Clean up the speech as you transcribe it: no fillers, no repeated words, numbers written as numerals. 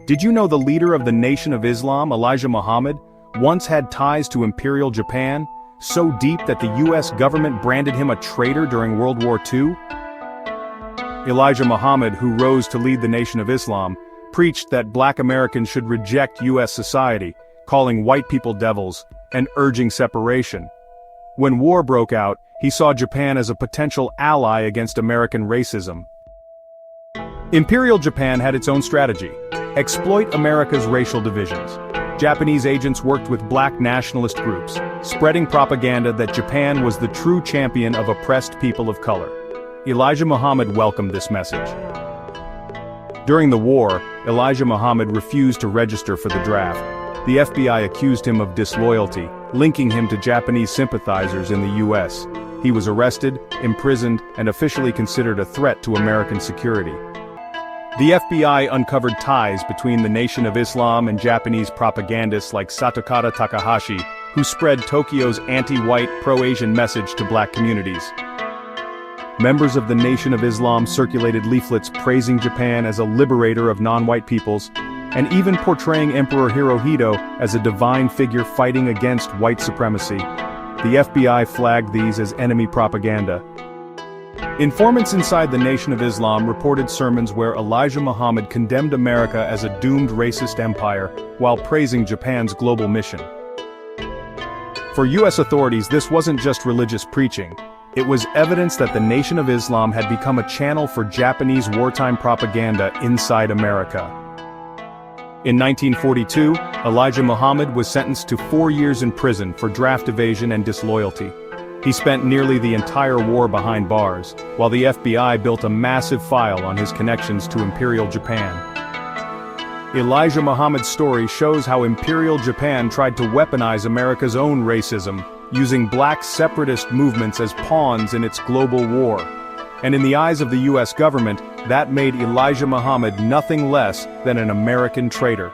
Did you know the leader of the Nation of Islam, Elijah Muhammad, once had ties to Imperial Japan, so deep that the US government branded him a traitor during World War II? Elijah Muhammad, who rose to lead the Nation of Islam, preached that black Americans should reject US society, calling white people devils, and urging separation. When war broke out, he saw Japan as a potential ally against American racism. Imperial Japan had its own strategy: exploit America's racial divisions. Japanese agents worked with black nationalist groups, spreading propaganda that Japan was the true champion of oppressed people of color. Elijah Muhammad welcomed this message. During the war, Elijah Muhammad refused to register for the draft. The FBI accused him of disloyalty, linking him to Japanese sympathizers in the US. He was arrested, imprisoned, and officially considered a threat to American security. The FBI uncovered ties between the Nation of Islam and Japanese propagandists like Satokata Takahashi, who spread Tokyo's anti-white, pro-Asian message to black communities. Members of the Nation of Islam circulated leaflets praising Japan as a liberator of non-white peoples, and even portraying Emperor Hirohito as a divine figure fighting against white supremacy. The FBI flagged these as enemy propaganda. Informants inside the Nation of Islam reported sermons where Elijah Muhammad condemned America as a doomed racist empire, while praising Japan's global mission. For US authorities, this wasn't just religious preaching. It was evidence that the Nation of Islam had become a channel for Japanese wartime propaganda inside America. In 1942, Elijah Muhammad was sentenced to 4 years in prison for draft evasion and disloyalty. He spent nearly the entire war behind bars, while the FBI built a massive file on his connections to Imperial Japan. Elijah Muhammad's story shows how Imperial Japan tried to weaponize America's own racism, using black separatist movements as pawns in its global war. And in the eyes of the US government, that made Elijah Muhammad nothing less than an American traitor.